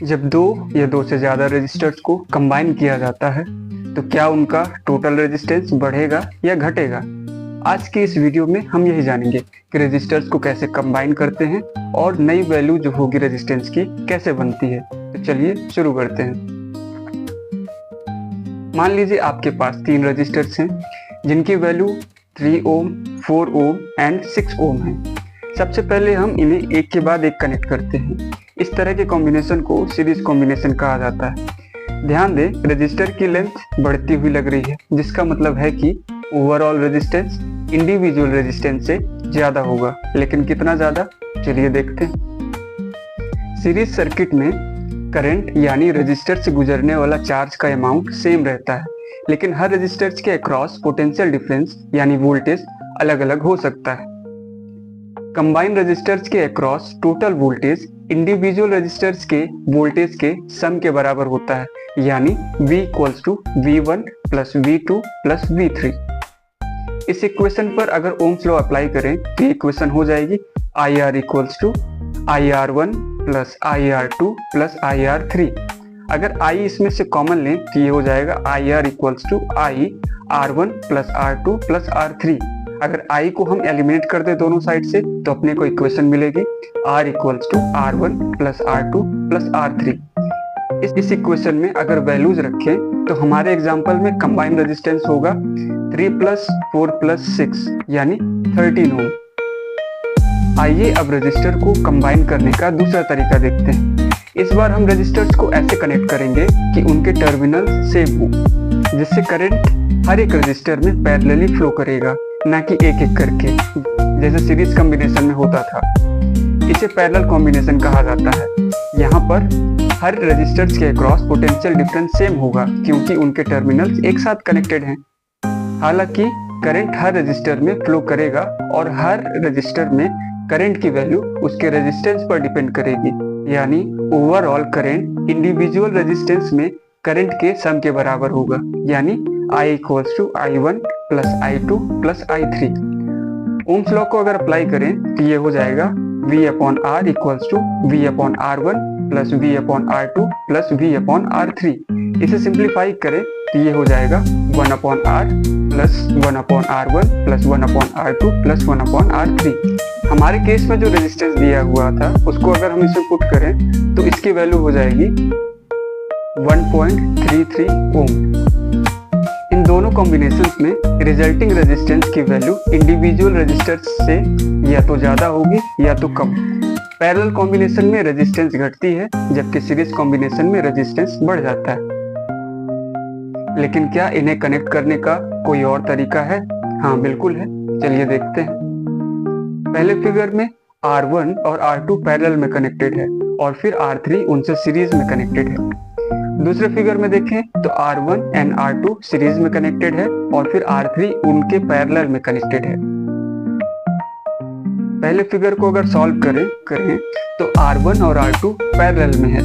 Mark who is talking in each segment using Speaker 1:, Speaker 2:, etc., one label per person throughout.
Speaker 1: जब दो या दो से ज़्यादा रेजिस्टर्स को कंबाइन किया जाता है तो क्या उनका टोटल रेजिस्टेंस बढ़ेगा या घटेगा। आज की इस वीडियो में हम यही जानेंगे कि रेजिस्टर्स को कैसे कंबाइन करते हैं और नई वैल्यू जो होगी रेजिस्टेंस की कैसे बनती है। तो चलिए शुरू करते हैं। मान लीजिए आपके पास तीन रजिस्टर्स हैं जिनकी वैल्यू 3 ओम, 4 ओम एंड 6 ओम है। सबसे पहले हम इन्हें एक के बाद एक कनेक्ट करते हैं। इस तरह के कॉम्बिनेशन को सीरीज कॉम्बिनेशन कहा जाता है। ध्यान दें, रजिस्टर की लेंथ बढ़ती हुई लग रही है, जिसका मतलब है कि ओवरऑल रेजिस्टेंस इंडिविजुअल रेजिस्टेंस से ज्यादा होगा। लेकिन कितना ज्यादा, चलिए देखते हैं। सीरीज सर्किट में करंट यानी रजिस्टर से गुजरने वाला चार्ज का अमाउंट सेम रहता है, लेकिन हर रजिस्टर्स के अक्रॉस पोटेंशियल डिफरेंस यानी वोल्टेज अलग अलग हो सकता है। कंबाइन रजिस्टर्स के across total voltage individual resistors के वोल्टेज के सम के बराबर होता है, यानी V = V1 + V2 + V3। इस इक्वेशन पर अगर ओम्स लॉ अप्लाई करें तो इक्वेशन हो जाएगी IR = IR1 + IR2 + IR3। अगर I इसमें से कॉमन लें तो ये हो जाएगा IR = I R1 + R2 + R3। अगर I को हम एलिमिनेट कर दे दोनों साइड से तो अपने को इक्वेशन मिलेगी R = R1 + R2 + R3। इस इक्वेशन में अगर वैल्यूज रखें तो हमारे एग्जांपल में कंबाइंड रेजिस्टेंस होगा 3 + 4 + 6 यानी 13 ओम। आइए अब रजिस्टर को कंबाइन करने का दूसरा तरीका देखते हैं। इस बार हम रजिस्टर्स को ऐसे कनेक्ट करेंगे कि उनके टर्मिनल सेम हो, जिससे करंट हर एक रजिस्टर में पैरेलली फ्लो करेगा, ना कि एक एक करके जैसे सीरीज कॉम्बिनेशन में होता था। इसे पैरेलल कॉम्बिनेशन कहा जाता है। यहाँ पर हर रजिस्टर्स के अक्रॉस पोटेंशियल डिफरेंस सेम होगा क्योंकि उनके टर्मिनल्स एक साथ कनेक्टेड हैं। हालांकि करंट हर रजिस्टर में फ्लो करेगा और हर रजिस्टर में करंट की वैल्यू उसके रेजिस्टेंस पर डिपेंड करेगी, यानी ओवरऑल करंट इंडिविजुअल रेजिस्टेंस में करंट के सम के बराबर होगा, यानी I = I1 + I2 + I3। Ohm's law को अगर अप्लाई करें तो ये हो जाएगा V/R = V/R1 + V/R2 + V/R3। इसे सिंप्लीफाई करें तो ये हो जाएगा 1/R + 1/R1 + 1/R2 + 1/R3। हमारे केस में जो रेजिस्टेंस दिया हुआ था उसको अगर हम इसे पुट करें तो इसकी वैल्यू हो जाएगी 1.33 ओम। इन दोनों कॉम्बिनेशंस में रिजल्टिंग रेजिस्टेंस की वैल्यू इंडिविजुअल रेजिस्टर्स से या तो ज्यादा होगी या तो कम। पैरेलल कॉम्बिनेशन में रेजिस्टेंस घटती है जबकि सीरीज कॉम्बिनेशन में रेजिस्टेंस बढ़ जाता है। लेकिन क्या इन्हें कनेक्ट करने का कोई और तरीका है? हाँ, बिल्कुल है। चलिए देखते हैं। पहले फिगर में R1 और R2 पैरेलल में कनेक्टेड है और फिर R3 उनसे सीरीज में कनेक्टेड है। दूसरे फिगर में देखें तो R1 एंड R2 सीरीज में कनेक्टेड है और फिर R3 उनके पैरेलल में कनेक्टेड है। पहले फिगर को अगर सॉल्व करें तो R1 और R2 पैरेलल में है।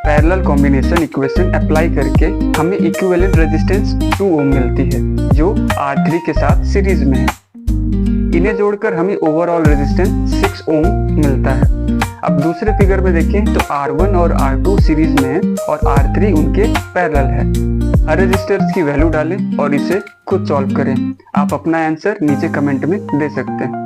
Speaker 1: पैरेलल कॉम्बिनेशन इक्वेशन अप्लाई करके हमें इक्विवेलेंट रेजिस्टेंस 2 ओम मिलती है जो R3 के साथ सीरीज में है। इन्हें जोड़कर हमें ओवरऑल रेजिस्टेंस 6 ओम मिलता है। अब दूसरे फिगर में देखें तो R1 और R2 सीरीज में है और R3 उनके पैरेलल है। हर रेजिस्टर्स की वैल्यू डालें और इसे खुद सॉल्व करें। आप अपना आंसर नीचे कमेंट में दे सकते हैं।